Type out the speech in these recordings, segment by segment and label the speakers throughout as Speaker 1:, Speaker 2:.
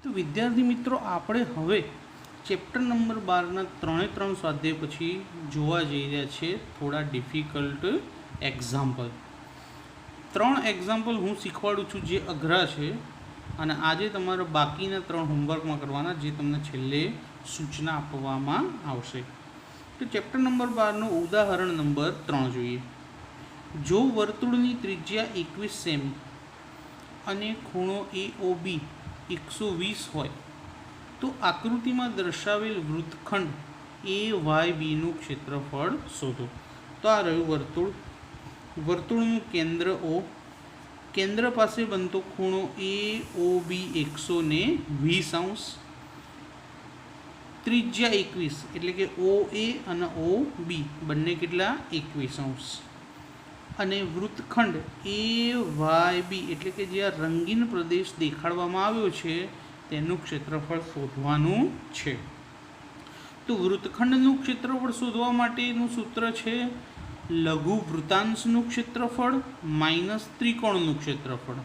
Speaker 1: तो विद्यार्थी मित्रों આપણે હવે ચેપ્ટર નંબર 12ના 3 સ્વાધ્યાય પછી જોવા જઈ રહ્યા છે થોડા ડિફિકલ્ટ એક્ઝામ્પલ. 3 એક્ઝામ્પલ હું શીખવાડું છું જે અઘરા છે અને આજે તમારે બાકીના 3 હોમવર્કમાં કરવાના જે તમને છેલ્લે સૂચના આપવામાં આવશે. તો ચેપ્ટર નંબર 12નું ઉદાહરણ નંબર 3 જોઈએ. જો વર્તુળની ત્રિજ્યા 21 સેમી અને ખૂણો AOB 120 હોય તો આકૃતિમાં દર્શાવેલ વૃત્તખંડ AYBનું ક્ષેત્રફળ શોધો. તો આ રહ્યું વર્તુળ. વર્તુળનું કેન્દ્ર O, કેન્દ્ર પાસે બનતો ખૂણો AOB 120°, ત્રિજ્યા 21 એટલે કે OA અને OB બંને કેટલા 21°, અને વૃત્તખંડ AYB એટલે કે જે આ રંગીન પ્રદેશ દેખાડવામાં આવ્યો છે તેનું ક્ષેત્રફળ શોધવાનું છે. તો વૃત્તખંડનું ક્ષેત્રફળ શોધવા માટેનું સૂત્ર છે લઘુ વૃત્તાંશનું ક્ષેત્રફળ માઇનસ ત્રિકોણનું ક્ષેત્રફળ.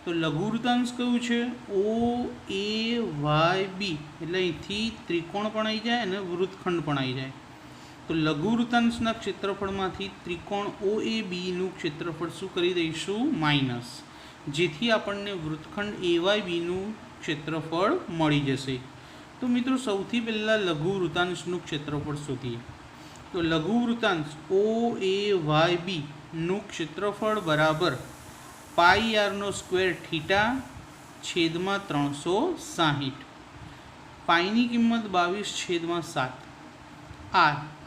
Speaker 1: તો લઘુ વૃત્તાંશ કયું છે OAYB એટલે અહીંથી ત્રિકોણ પણ આવી જાય અને વૃત્તખંડ પણ આવી જાય. તો લઘુ વૃત્તાંશના ક્ષેત્રફળમાંથી ત્રિકોણ OABનું ક્ષેત્રફળ શું કરી દઈશું માઇનસ, જેથી આપણને વૃત્તખંડ AYBનું ક્ષેત્રફળ મળી જશે. તો મિત્રો સૌથી પહેલાં લઘુ વૃત્તાંશનું ક્ષેત્રફળ શોધીએ. તો લઘુ વૃત્તાંશ OAYBનું ક્ષેત્રફળ બરાબર πr²θ/360. પાઈની કિંમત 22/7.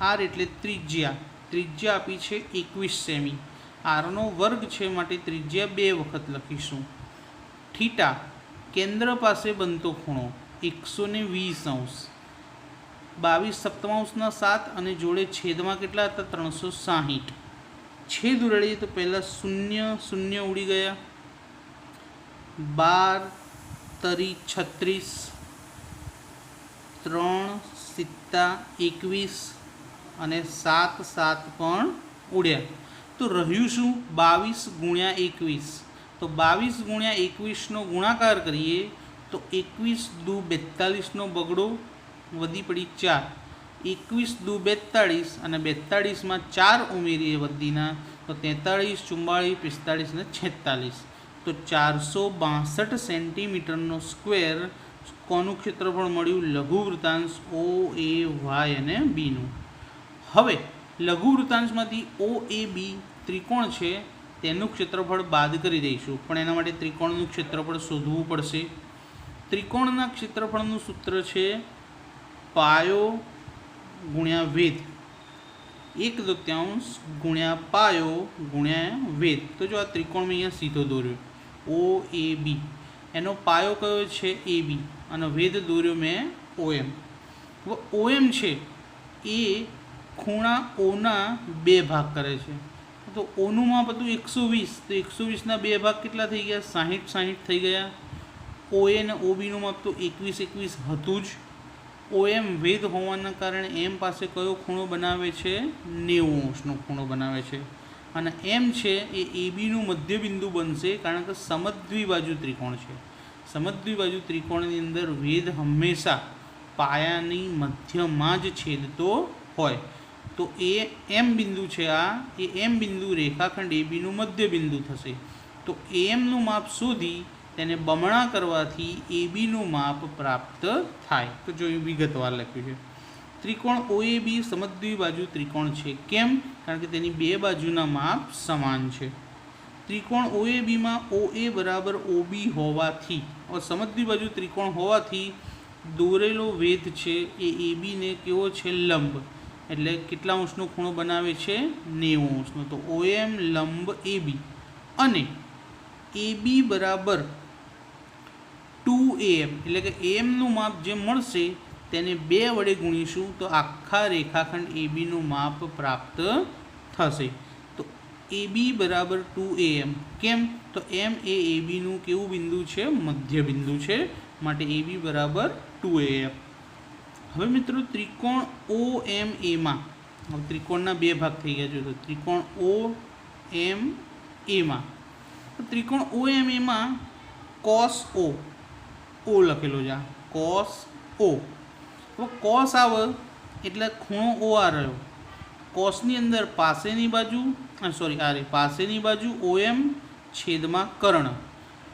Speaker 1: આર એટલે ત્રિજ્યા આપી છે 21 સેમી. આરનો વર્ગ છે માટે ત્રિજ્યા 2 વખત લખીશું. થીટા કેન્દ્ર પાસે બનતો ખૂણો 120°, 22/7 અને જોડે છેદમાં કેટલા હતા 360. છેદ ઉડાડીએ તો પહેલાં 0 ઉડી ગયા, 12 તરી 36, 3 સિત્તા 21 અને 7 પણ ઉડ્યા. તો રહ્યું શું 22 × 21. તો 22 × 21નો ગુણાકાર કરીએ તો 21 દુ 42નો બગડો વધી પડી 4, 21 દુ 42 અને 42માં 4 ઉમેરીએ વધીના તો 43, 44, 45 અને 46. તો 462 સેન્ટીમીટરનો સ્ક્વેર કોનું ક્ષેત્રફળ મળ્યું લઘુ વૃત્તાંશ OAY અને Bનું. હવે લઘુ વૃત્તાંશમાંથી OAB ત્રિકોણ છે તેનું ક્ષેત્રફળ બાદ કરી દઈશું, પણ એના માટે ત્રિકોણનું ક્ષેત્રફળ શોધવું પડશે. ત્રિકોણના ક્ષેત્રફળનું સૂત્ર છે પાયો ગુણ્યા વેધ, 1/4 ગુણ્યા પાયો ગુણ્યા વેધ. તો જો આ ત્રિકોણ મેં અહીંયા સીધો દોર્યો OAB, એનો પાયો કયો છે AB અને વેધ દોર્યો મેં OM. OM છે એ ખૂણા ઓના 2 ભાગ કરે છે. તો ઓનું માપ હતું 120, તો 120ના 2 ભાગ કેટલા થઈ ગયા 60 થઈ ગયા. OA અને OBનું માપ તો 21 હતું જ. OM વેધ હોવાના કારણે M પાસે કયો ખૂણો બનાવે છે 90°નો ખૂણો બનાવે છે, અને M છે એ ABનું મધ્યબિંદુ બનશે કારણ કે સમદ્વિબાજુ ત્રિકોણ છે. સમદ્વિબાજુ ત્રિકોણની અંદર વેધ હંમેશા પાયાની મધ્યમાં જ છેદતો હોય. તો એ M બિંદુ છે એ M બિંદુ રેખાખંડ ABનું મધ્યબિંદુ થશે. તો AMનું માપ શોધી તેને બમણા કરવાથી ABનું માપ પ્રાપ્ત થાય. તો જો વિગતવાર લખ્યું છે. ત્રિકોણ OAB સમદ્વિબાજુ ત્રિકોણ છે. કેમ? કારણ કે તેની 2 બાજુના માપ સમાન છે. ત્રિકોણ OABમાં OA બરાબર OB હોવાથી, સમદ્વિબાજુ ત્રિકોણ હોવાથી દોરેલો વેધ છે એ ABને કેવો છે લંબ, એટલે કેટલા અંશનો ખૂણો બનાવે છે 90°નો. તો OM લંબ AB અને AB બરાબર 2AM એટલે કે AMનું માપ જે મળશે તેને 2 વડે ગુણીશું તો આખા રેખાખંડ ABનું માપ પ્રાપ્ત થશે. તો AB બરાબર 2AM. કેમ? તો M એ ABનું કેવું બિંદુ છે મધ્ય બિંદુ છે, માટે AB બરાબર 2AM. હવે મિત્રો ત્રિકોણ OMAમાં, હવે ત્રિકોણના 2 ભાગ થઈ ગયા છે. તો ત્રિકોણ OMAમાં, ત્રિકોણ OMAમાં cos O ओ लखेलो છે, cos ओ। तो cos आवे એટલે ખૂણો ओ आ રહ્યો, cosની અંદર પાસેની બાજુ सॉरी आ रही पासेनी बाजू OM छेदमा कर्ण,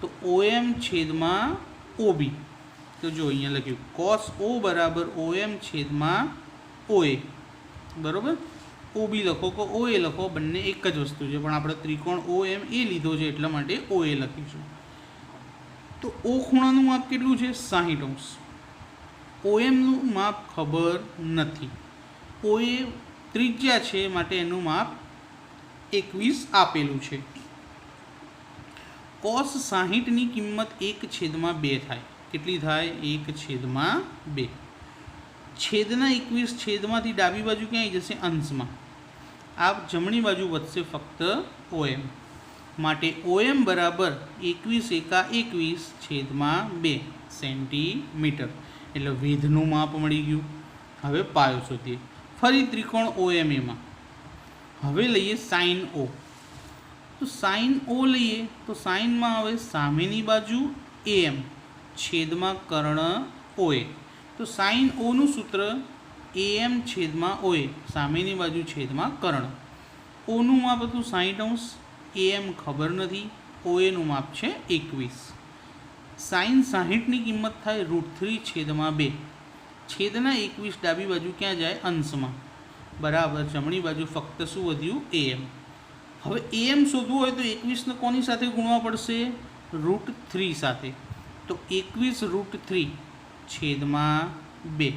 Speaker 1: तो OM छेदमा OB। तो जो अहीं लख्યું cos O बराबर OM छेदमा OA बराबर। OB लखो को OA लखो, बंने एक ज वस्तु है, पण आपणे त्रिकोण OMA लीधो छे એટલા માટે OA લખીશું। तो O ખૂણાનું માપ કેટલું છે? 60 અંશ। OM નું માપ ખબર નથી, OA ત્રિજ્યા છે માટે એનું માપ 21 આપેલું છે। cos 60 ની કિંમત 1/2 થાય, કેટલી થાય? 1/2। છેદના 21 છેદમાંથી ડાબી બાજુ ક્યાં આવી જશે? અંશમાં। આ જમણી બાજુ વધશે ફક્ત OM માટે OM બરાબર 21 એકા 21 છેદમાં 2 સેન્ટીમીટર, એટલે વેધનું માપ મળી ગયું। હવે પાયો શોધીએ, ફરી ત્રિકોણ OMA માં હવે લઈએ sin O। तो sin O લઈએ તો સાઇનમાં આવે સામેની બાજુ AM છેદમાં કर्ण OA। तो sin O નું સૂત્ર AM છેદમાં OA, સામેની બાજુ છેદમાં કर्ण। O નું માપ હતું 60 અંશ, AM ખબર નથી, OA નું માપ છે 21। sin 60 ની કિંમત થાય √3 છેદમાં 2, છેદના 21 ડાબી બાજુ ક્યાં જાય? અંશમાં बराबर, जमणी बाजू फक्त शू वध्युं? AM। हवे AM शोधवुं होय तो 21 ने कोनी साथे गुणवा पड़शे? √3 साथे। तो 21 √3 छेदमा 2,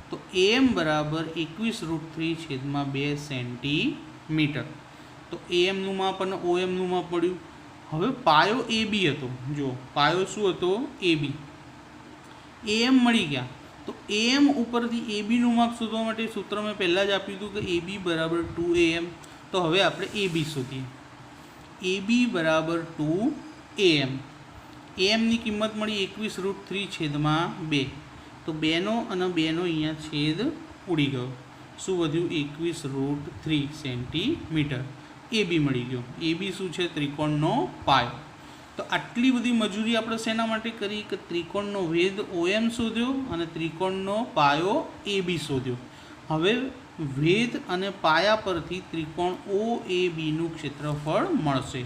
Speaker 1: तो AM बराबर 21 √3 छेदमा 2 सेंटीमीटर। तो AM નું માપ અને OM નું માપ મળ્યું। હવે પાયો AB હતો, જો પાયો શું હતો? AB। AM મળી ગયા, तो AM ઉપરથી AB નું માપ શોધવા માટે સૂત્ર મેં પહેલાં જ આપ્યું હતું કે AB બરાબર 2AM। તો હવે આપણે AB શોધીએ, AB બરાબર 2AM। AM ની કિંમત મળી 21 √3 છેદમાં 2, તો 2નો અને 2નો અહીંયા છેદ ઉડી ગયો, શું વધ્યું? 21 √3 સેન્ટીમીટર। AB મળી ગયો। AB શું છે? ત્રિકોણનો પાયો। तो आटली बधी मजूरी આપણે શેના માટે કરી કે ત્રિકોણનો વેધ OM શોધ્યો અને ત્રિકોણનો પાયો AB શોધ્યો। હવે વેધ અને પાયા પરથી ત્રિકોણ OAB નું ક્ષેત્રફળ મળશે।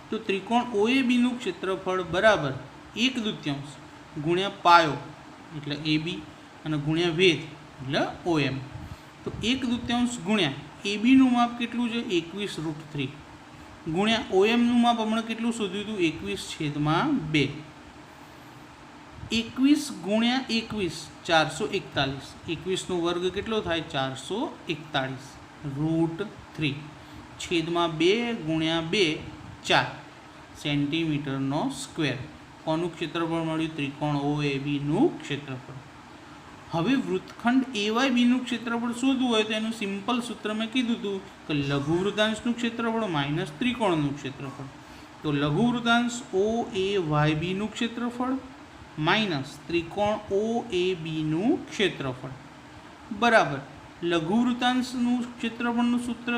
Speaker 1: તો ત્રિકોણ OAB નું ક્ષેત્રફળ બરાબર 1/2 ગુણ્યા પાયો એટલે AB અને ગુણ્યા વેધ એટલે OM। તો 1/2 ગુણ્યા AB નું માપ કેટલું છે? 21 √3 गुण्या OM નું માપ હમણાં કેટલું શોધ્યું હતું? 21 છેદમાં 2। 21 ગુણ્યા 21 441, 21 નો વર્ગ કેટલો થાય? 441 √3 છેદમાં 2 ગુણ્યા 2 4 સેન્ટીમીટર નો સ્ક્વેર। કોનું ક્ષેત્રફળ મળ્યું? ત્રિકોણ OAB નું ક્ષેત્રફળ। હવે વૃત્તખંડ AYB નું ક્ષેત્રફળ શોધવું હોય તો એનું સિમ્પલ સૂત્ર મેં કીધું હતું કે લઘુ વૃત્તાંશનું ક્ષેત્રફળ માઇનસ ત્રિકોણનું ક્ષેત્રફળ। તો લઘુ વૃત્તાંશ OAYB નું ક્ષેત્રફળ માઇનસ ત્રિકોણ OAB નું ક્ષેત્રફળ બરાબર લઘુ વૃત્તાંશનું ક્ષેત્રફળનું સૂત્ર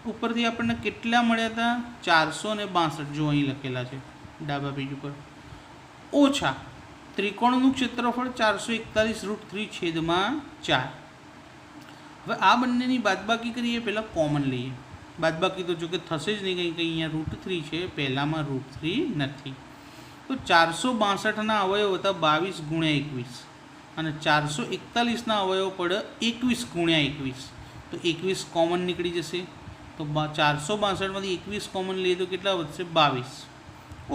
Speaker 1: ઉપરથી આપણને કેટલા મળ્યા હતા? 462, જો અહીં લખેલા છે ડાબા પેજ ઉપર, ઓછા ત્રિકોણનું ક્ષેત્રફળ 441 √3 છેદમાં 4। હવે આ બંનેની બાદબાકી કરીએ, પહેલાં કોમન લઈએ। બાદબાકી તો જો કે થશે જ નહીં, કંઈ કંઈ અહીંયા √3 છે, પહેલાંમાં √3 નથી। તો 462ના અવયવ હતા 22 ગુણ્યા 21 અને 441ના અવયવ પડે 21 ગુણ્યા 21, તો 21 કોમન નીકળી જશે। તો 462માંથી 21 કોમન લઈએ તો કેટલા વધશે? 22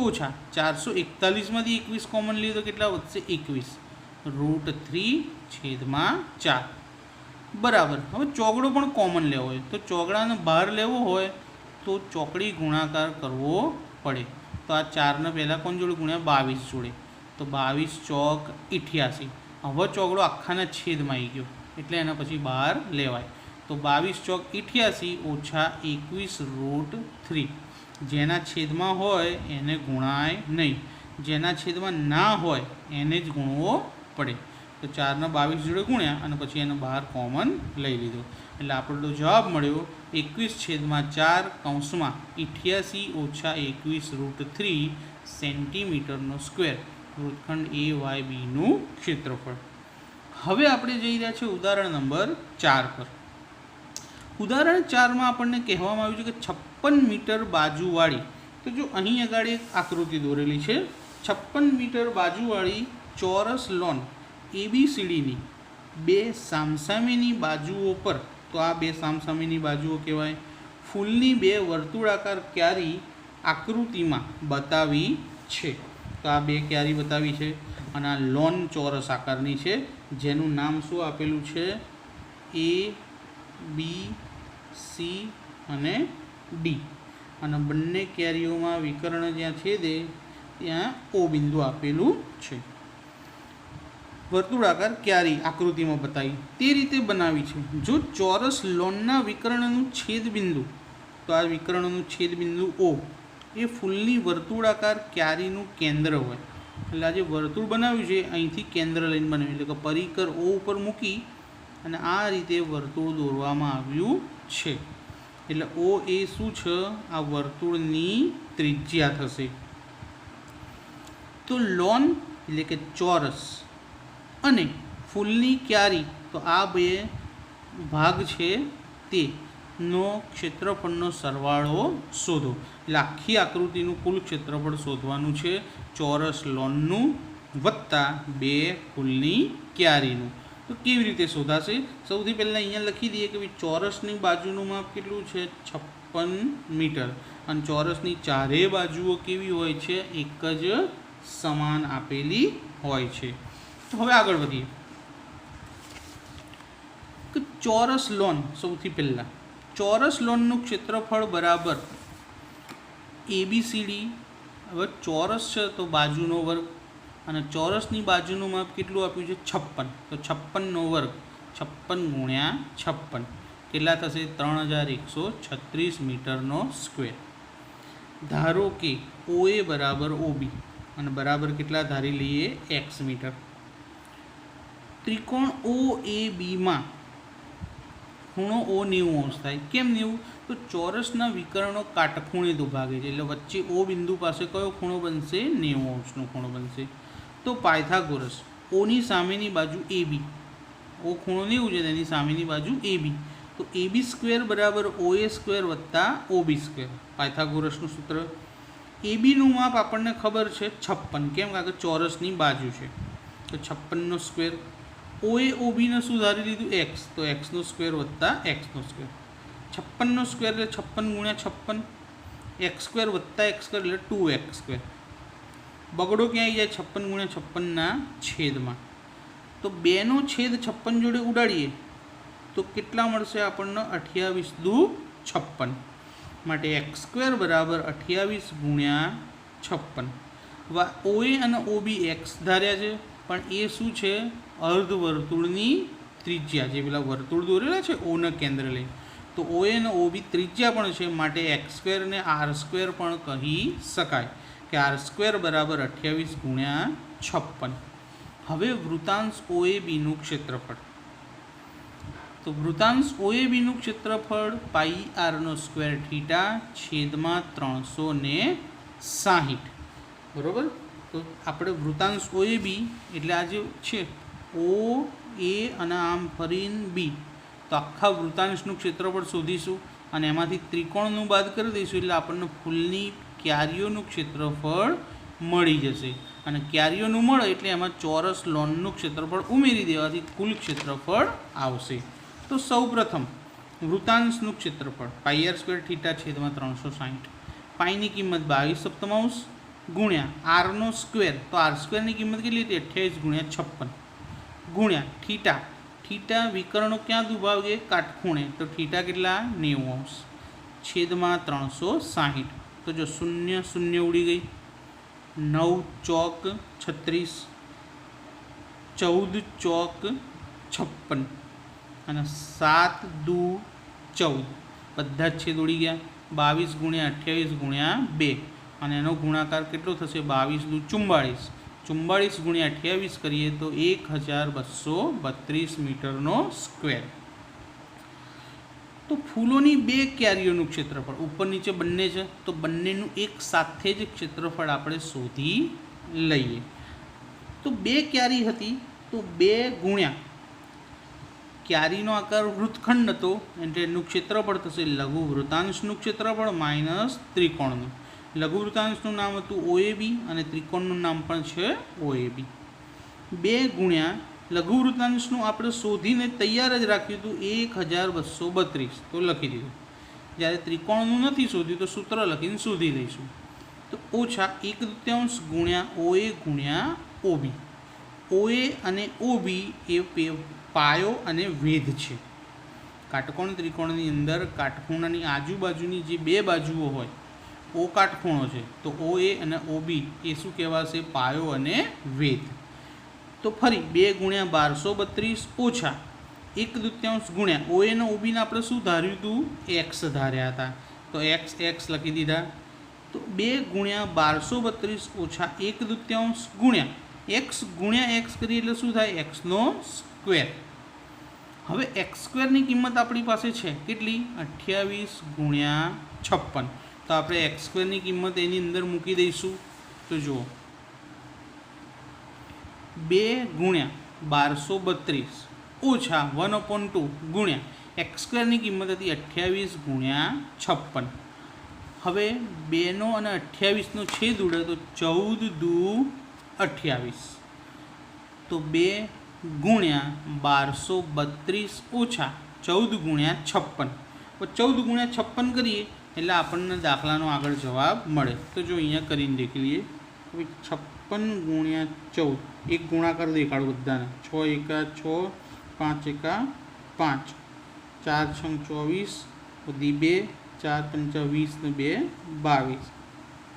Speaker 1: ઓછા 441માંથી 21 કોમન લઈએ તો કેટલા વધશે? 21 √3 છેદમાં 4 બરાબર। હવે ચોગડો પણ કોમન લેવો હોય તો ચોગડાને બહાર લેવો હોય તો ચોકડી ગુણાકાર કરવો પડે। તો આ 4ને પહેલાં કોણ જોડે? ગુણ્યા 22 જોડે, તો 22 ચોક 88। હવે ચોગડો આખાના છેદમાં આવી ગયો એટલે એના પછી બહાર લેવાય। તો 22 ચોક 88 ઓછા 21 √3, જેના છેદમાં હોય એને ગુણાય નહીં, જેના છેદમાં ના હોય એને જ ગુણવો પડે। તો 4ને 22 જોડે ગુણ્યા અને પછી એને બહાર કોમન લઈ લીધો એટલે આપણો જવાબ મળ્યો 21/4 કૌંસમાં 88 ઓછા 21 √3 સેન્ટીમીટરનો સ્ક્વેર। વૃત્તખંડ AYBનું ક્ષેત્રફળ. હવે આપણે જઈ રહ્યા છીએ ઉદાહરણ નંબર 4 પર. ઉદાહરણ 4માં આપણને કહેવામાં આવ્યું છે કે 56 મીટર બાજુવાળી, તો જો અહીં આગળ એક આકૃતિ દોરેલી છે, 56 મીટર બાજુવાળી ચોરસ લોન ABCDની બે સામસામેની બાજુઓ પર, તો આ બે સામસામેની બાજુઓ કહેવાય, ફૂલની બે વર્તુળાકાર ક્યારી આકૃતિમાં બતાવી છે. તો આ બે ક્યારી બતાવી છે અને આ લોન ચોરસ આકારની છે, જેનું નામ શું આપેલું છે? A, B, C અને D. અને બંને ક્યારીઓમાં વિકર્ણ જ્યાં છેદે ત્યાં O બિંદુ આપેલું છે. વર્તુળાકાર ક્યારી આકૃતિમાં બતાવી તે રીતે બનાવી છે. જો ચોરસ લોનના વિકર્ણનું છેદ બિંદુ, તો આ વિકર્ણનું છેદ બિંદુ O એ ફૂલની વર્તુળાકાર ક્યારીનું કેન્દ્ર હોય, એટલે આ જે વર્તુળ બનાવ્યું છે અહીંથી કેન્દ્ર લઈને બનાવ્યું, એટલે કે પરિકર O ઉપર મૂકી અને આ રીતે વર્તુળ દોરવામાં આવ્યું છે. એટલે O એ શું છે? આ વર્તુળની ત્રિજ્યા થશે. તો લોન એટલે કે ચોરસ અને ફૂલની ક્યારી, તો આ બે ભાગ છે તેનો ક્ષેત્રફળનો સરવાળો શોધો. એટલે આખી આકૃતિનું કુલ ક્ષેત્રફળ શોધવાનું છે, ચોરસ લોનનું વત્તા બે ફૂલની ક્યારીનું. તો કેવી રીતે શોધાશે? સૌથી પહેલાં અહીંયા લખી દઈએ કે ભાઈ ચોરસની બાજુનું માપ કેટલું છે? 56 મીટર. અને ચોરસની ચારેય બાજુઓ કેવી હોય છે? એક જ સમાન આપેલી હોય છે. તો હવે આગળ વધીએ કે ચોરસ લોન, સૌથી પહેલાં ચોરસ લોનનું ક્ષેત્રફળ બરાબર ABCD. હવે ચોરસ છે તો બાજુનો વર્ગ, અને ચોરસની બાજુનું માપ કેટલું આપ્યું છે? 56. તો 56નો વર્ગ 56 ગુણ્યા 56 કેટલા થશે? 3136 મીટરનો સ્ક્વેર. ધારો કે OA બરાબર OB અને બરાબર કેટલા ધારી લઈએ? x meter. ત્રિકોણ OABમાં ખૂણો O 90° થાય. કેમ 90? તો ચોરસના વિકર્ણો કાટખૂણે દુભાગે છે, એટલે વચ્ચે O બિંદુ પાસે કયો ખૂણો બનશે? 90°નો ખૂણો બનશે. તો પાયથાગોરસ ઓની સામેની બાજુ AB, O ખૂણો 90 છે તેની સામેની બાજુ AB, તો AB સ્ક્વેર બરાબર OA સ્ક્વેર વત્તા OB સ્ક્વેર. પાયથાગોરસનું સૂત્ર. ABનું માપ આપણને ખબર છે 56. કેમ? કારણ કે ચોરસની બાજુ છે. તો 56નો સ્ક્વેર. OA OBને શું ધારી લીધું? x, તો xનો સ્ક્વેર વત્તા xનો સ્ક્વેર. 56નો સ્ક્વેર એટલે 56 ગુણ્યા 56, x સ્ક્વેર વત્તા x સ્ક્વેર એટલે 2x સ્ક્વેર. બગડો ક્યાં આવી જાય? 56 ગુણ્યા 56ના છેદમાં. તો 2નો છેદ 56 જોડે ઉડાડીએ તો કેટલા મળશે આપણને? 28 દુ 56. માટે x સ્ક્વેર બરાબર 28 ગુણ્યા 56. OA અને OB x ધાર્યા છે, પણ એ શું છે? અર્ધવર્તુળની ત્રિજ્યા, જે પેલા વર્તુળ દોરેલા છે ઓના કેન્દ્ર લઈ, તો OA અને OB ત્રિજ્યા પણ છે, માટે x સ્ક્વેર ને r સ્ક્વેર પણ કહી શકાય કે r સ્ક્વેર બરાબર 28 ગુણ્યા 56. હવે વૃત્તાંશ OABનું ક્ષેત્રફળ. તો વૃત્તાંશ OABનું ક્ષેત્રફળ πr² થીટા છેદમાં 360. બરાબર? તો આપણે વૃત્તાંશ OAB એટલે આ જે છે O A અને આમ ફરીને B, તો આખા વૃત્તાંશનું ક્ષેત્રફળ શોધીશું અને એમાંથી ત્રિકોણનું બાદ કરી દઈશું, એટલે આપણને ફૂલની ક્યારીઓનું ક્ષેત્રફળ મળી જશે. અને ક્યારીઓનું મળે એટલે એમાં ચોરસ લોનનું ક્ષેત્રફળ ઉમેરી દેવાથી કુલ ક્ષેત્રફળ આવશે. તો સૌ પ્રથમ વૃત્તાંશનું ક્ષેત્રફળ πr² થીટા છેદમાં 360. પાઈની કિંમત 22/7 ગુણ્યા rનો સ્ક્વેર, તો r સ્ક્વેરની કિંમત કેટલી હતી? 28 ગુણ્યા 56 ગુણ્યા થીટા. થીટા વિકર્ણો ક્યાં દુભાગે? કાટખૂણે, તો થીટા કેટલા? 90° છેદમાં 360. તો જો 0 0 ઉડી ગઈ, 9 ચોક 36, 14 ચોક 56 અને 7 દુ 14, બધા જ છેદ ઉડી ગયા. 22 ગુણ્યા 28 ગુણ્યા 2 અને એનો ગુણાકાર કેટલો થશે? 22 દુ 44. 44 ગુણ્યા 28 કરીએ તો 1232 મીટરનો સ્ક્વેર. તો ફૂલોની બે ક્યારીઓનું ક્ષેત્રફળ ઉપર નીચે બંને છે, તો બંનેનું એક સાથે જ ક્ષેત્રફળ આપણે શોધી લઈએ. તો 2 ક્યારી હતી, તો 2 ગુણ્યા ક્યારીનો આકાર વૃત્તખંડ હતો એટલે એનું ક્ષેત્રફળ થશે લઘુ વૃત્તાંશનું ક્ષેત્રફળ માઇનસ ત્રિકોણનું. લઘુ વૃત્તાંશનું નામ હતું OAB અને ત્રિકોણનું નામ પણ છે OAB. 2 ગુણ્યા લઘુ વૃત્તાંશનું આપણે શોધીને તૈયાર જ રાખ્યું હતું 1232, તો લખી દીધું. જ્યારે ત્રિકોણનું નથી શોધ્યું તો સૂત્ર લખીને શોધી લઈશું. તો ઓછા 1/2 ગુણ્યા OA ગુણ્યા OB. OA અને OB એ પાયો અને વેધ છે. કાટકોણ ત્રિકોણની અંદર કાટખૂણાની આજુબાજુની જે 2 બાજુઓ હોય, O કાટખૂણો છે, તો OA અને OB એ શું કહેવાશે? પાયો અને વેધ. તો ફરી 2 ગુણ્યા 1232 ઓછા 1/2 ગુણ્યા OA અને OB ને આપણે શું ધાર્યું હતું? X ધાર્યા હતા, તો x લખી દીધા. તો 2 ગુણ્યા 1232 ઓછા 1/2 ગુણ્યા x કરીએ એટલે શું થાય? x² હવે x² ની કિંમત આપણી પાસે છે કેટલી? 28 ગુણ્યા 56. તો આપણે x² ની કિંમત એની અંદર મૂકી દઈશું. તો જુઓ 2 ગુણ્યા 1232 ઓછા 1/2 ગુણ્યા x² ની કિંમત હતી 28 ગુણ્યા 56. હવે 2નો અને 28નો છેદ ઉડે તો 14 દુ 28. તો 2 ગુણ્યા 1232 ઓછા 14 ગુણ્યા 56. તો 14 ગુણ્યા 56 કરીએ એટલે આપણને દાખલાનો આગળ જવાબ મળે. તો જો અહીંયા કરીને દેખી લઈએ. 56 ગુણ્યા 14, એક ગુણાકાર દેખાડો બધાને. 6 એકા 6, 5 એકા 5, 4 6 24, બધી 2, 4 5 20 ને 2 22,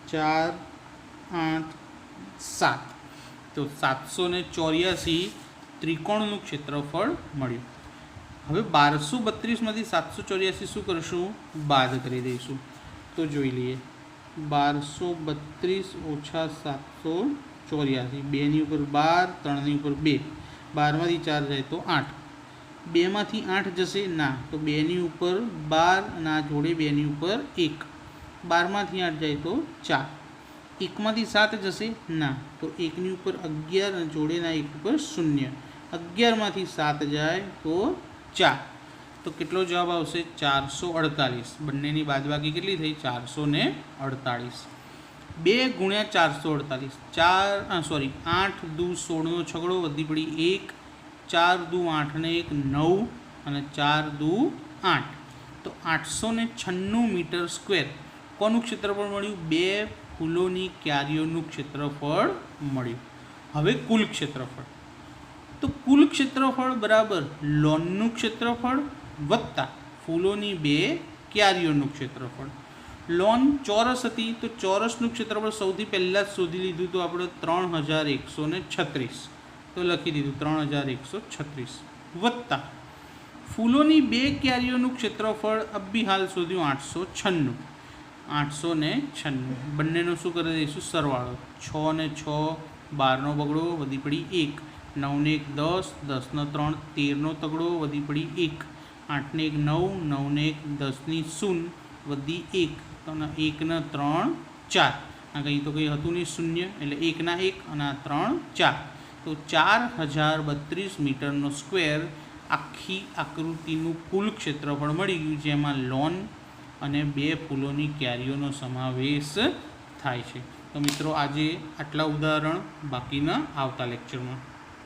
Speaker 1: 4 8 7. તો 784 ત્રિકોણનું ક્ષેત્રફળ મળ્યું. હવે 1232માંથી 784 શું કરશું? બાદ કરી દઈશું. તો જોઈ લઈએ. 1232 ઓછા 784, 2ની ઉપર 12, 3ની ઉપર 2, 12માંથી 4 જાય તો 8. 2માંથી 8 જશે ના, તો 2ની ઉપર 12 ના જોડે 2ની ઉપર 1. 12માંથી 8 જાય તો 4. 1માંથી 7 જશે ના, તો 1ની ઉપર 11 અને જોડે ના 1 ઉપર 0. 11માંથી 7 જાય તો 4. તો કેટલો જવાબ આવશે? 448. બંનેની બાદબાકી કેટલી થઈ? 448. 2 ગુણ્યા 448, 8 દુ 16નો છગડો વધી પડી 1, 4 દુ 8 ને 1 9 અને 4 દુ 8. તો 896 મીટર સ્ક્વેર કોનું ક્ષેત્રફળ મળ્યું? 2 ફૂલોની ક્યારીઓનું ક્ષેત્રફળ મળ્યું. હવે કુલ ક્ષેત્રફળ. તો કુલ ક્ષેત્રફળ બરાબર લોનનું ક્ષેત્રફળ વત્તા ફૂલોની 2 ક્યારીઓનું ક્ષેત્રફળ. લોન ચોરસ હતી તો ચોરસનું ક્ષેત્રફળ સૌથી પહેલાં જ શોધી લીધું તો આપણે 3136. તો લખી દીધું 3136 વત્તા ફૂલોની 2 ક્યારીઓનું ક્ષેત્રફળ અબી હાલ શોધ્યું 896. 896 બંનેનો શું કરી દઈશું? સરવાળો. 6 ને 6 12નો બગડો વધી પડી 1, 9 ને 1 10, 10 ને 3 13નો તગડો વધી પડી 1, 8 ને 1 9, 9 ને 1 10ની 0 વધી 1, તો 1 ને 3 4. આ કંઈ તો કંઈ હતું નહીં, 0 એટલે 1 ના 1 અને આ 3 4. તો 4032 મીટરનો સ્ક્વેર આખી આકૃતિનું કુલ ક્ષેત્રફળ મળી ગયું, જેમાં લોન અને 2 ફૂલોની ક્યારીઓનો સમાવેશ થાય છે. તો મિત્રો આજે આટલા ઉદાહરણ, બાકીના આવતા લેક્ચરમાં.